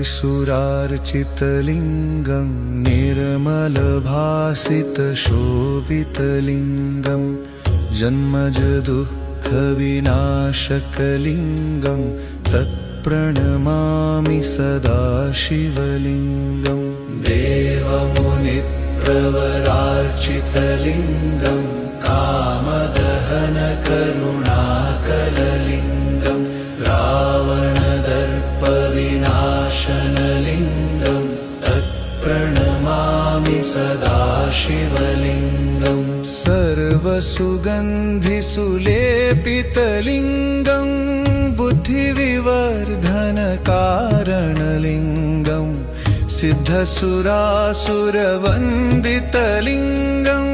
ब्रह्ममुरारिसुरार्चितलिङ्गं निर्मलभासितशोभितलिङ्गं जन्मजदुःखविनाशकलिङ्गं तत्प्रणमामि सदा शिवलिङ्गं देवमुनिप्रवरार्चितलिङ्गं कामदहनकरुणाकललिङ्गं रावणदर्पविनाशनलिङ्गं तत्प्रणमामि सदा शिवलिङ्गं सर्वसुगन्धिसुलेपितलिङ्गं बुद्धिविवर्धनकारणलिङ्गं सिद्धसुरासुरवन्दितलिङ्गं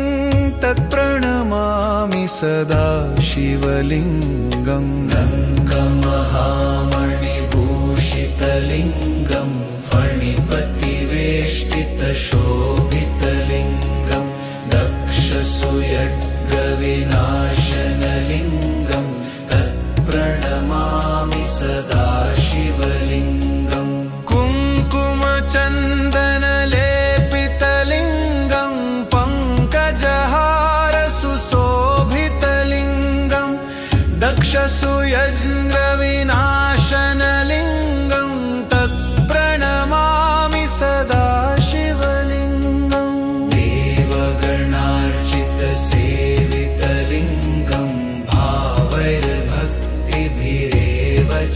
तत्प्रणमामि सदा शिवलिङ्गं रङ्गमहामणिभूषितलिङ्गं फणिपतिवेष्टितशोभितलिङ्गं दक्षसुयड्गविनाशनलिङ्गं तत्प्रणमामि सदा शिवलिङ्गं कुङ्कुमचन्दनलेपितलिङ्गं पङ्कजहारसुशोभितलिङ्गं दक्षसुयज्ञविनाशनलिङ्गं तत्प्रणमामि सदा शिवलिङ्गं देवगणार्चितसेवितलिङ्गं भावैर्भक्तिभिरेव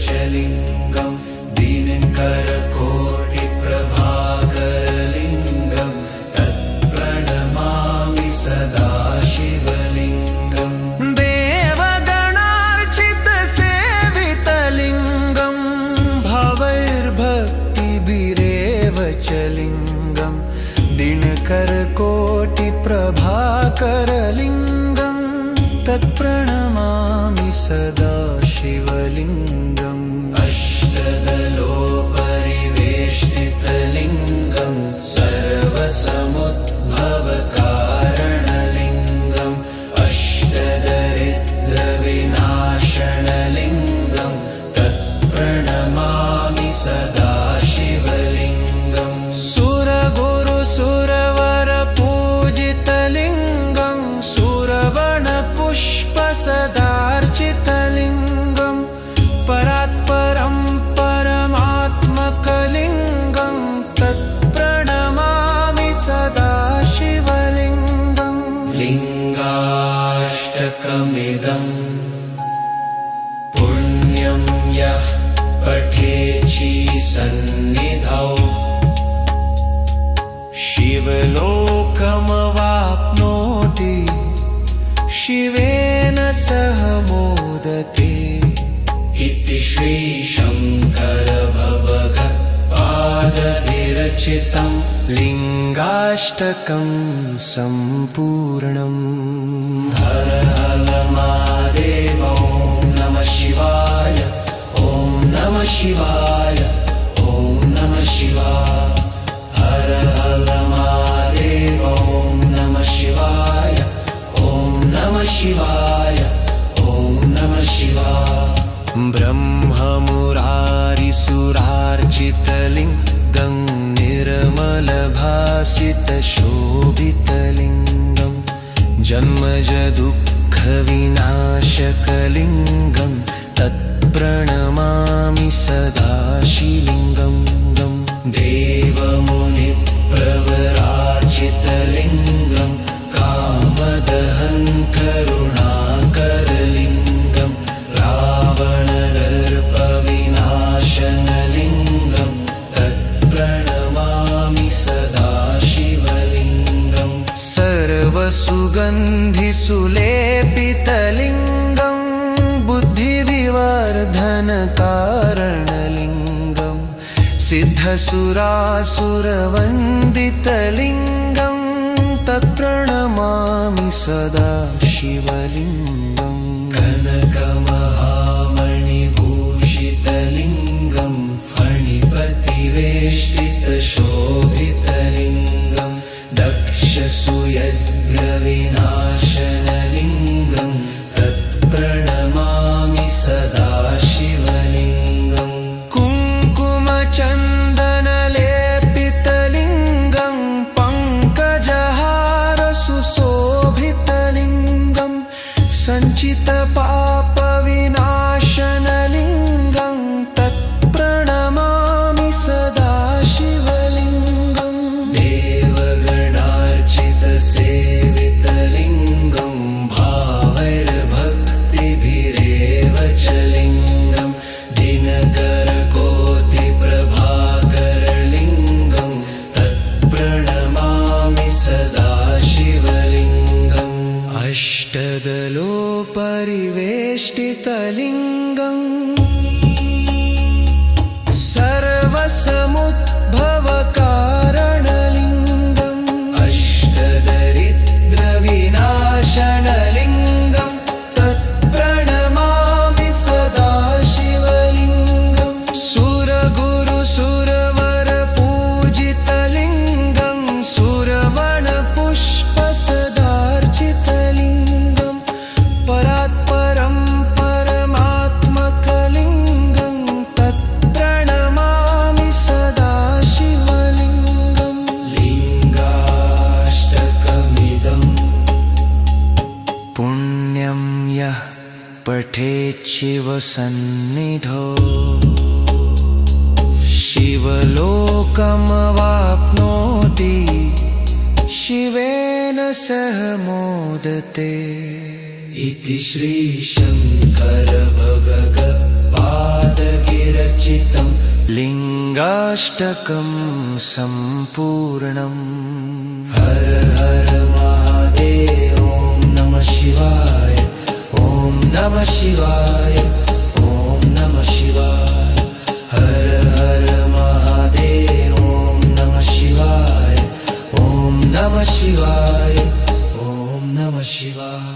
च लिङ्गं दिनकरकोटिप्रभाकरलिङ्गं तत्प्रणमामि सदा शिवलिङ्गं देवगणार्चितसेवितलिङ्गं भावैर्भक्तिभिरेव च लिङ्गं दिनकरकोटिप्रभाकरलिङ्गं तत्प्रणमामि सदा शिवलिङ्गम् अष्टदलोपरिवेष्टितलिङ्गं सर्वसमुद्भवकारणलिङ्गं अष्टदरिद्रविनाशनलिङ्गं तत्प्रणमामि सदा शिवलिङ्गं सुरगुरुसुरवरपूजितलिङ्गं सुरवणपुष्पसदार्चितलिङ्गं परात्परं परमात्मकलिङ्गं तत्प्रणमामि सदा शिवलिङ्गं लिङ्गाष्टकमिदं पुण्यं यः पठेचि सन्निधौ शिवलोकमवाप्नोति शिवेन सह मोदते इति श्रीशङ्करभगवत्पादविरचितं लिङ्गाष्टकं सम्पूर्णम् हर हर महादेव ॐ नमः शिवाय ॐ नमः शिवाय ॐ नमः शिवाय हर हर महादेव ॐ नमः शिवाय ॐ नमः शिवाय ॐ नमः शिवाय ब्रह्ममुरारिसुरार्चितलिङ्गं निर्मलभासितशोभितलिङ्गं जन्मजदुःखविनाशकलिङ्गं तत्प्रणमामि सदा शिवलिङ्गं देवमुनिप्रवरार्चितलिङ्गं कामदहनकरुणाकरलिङ्गं रावणदर्पविनाशनलिङ्गं तत्प्रणमामि सदा शिवलिङ्गं सर्वसुगन्धिसुलेपितलिङ्गं बुद्धिविवर्धनकारणलिङ्गं सिद्धसुरासुरवन्दितलिङ्गं तत्प्रणमामि सदा शिवलिङ्गं कनकमहामणिभूषितलिङ्गं फणिपतिवेष्टितशोभितलिङ्गं दक्षसुयज्ञविनाशनलिङ्गं तत्प्रणमामि सदा शिवलिङ्गं कुङ्कुमचन्दन परिवेष्टितलिङ्गम् सर्वसमुद्भवकारणलिङ्गम् अष्टदरिद्रविनाशनलिङ्गम् तत्प्रणमामि सदा शिवलिङ्गम् सुरगुरुसुरवरपूजितलिङ्गम् सुरवणपुष्पसदार्चितलिङ्गम् परात्परं परमात्मकलिङ्गम् तत्प्रणमामि सदा शिवलिङ्गम् लिङ्गाष्टकमिदम् पुण्यं यः पठेत् शिवसन्निधौ शिवलोकमवाप्नोति शिवेन सह मोदते इति श्रीशङ्करभगवत्पादविरचितं लिङ्गाष्टकं सम्पूर्णम् हर हर महादेव ॐ नमः शिवाय ॐ नमः शिवाय ॐ नमः शिवाय हर हर महादेव ॐ नमः शिवाय ॐ नमः शिवाय ॐ नमः शिवाय।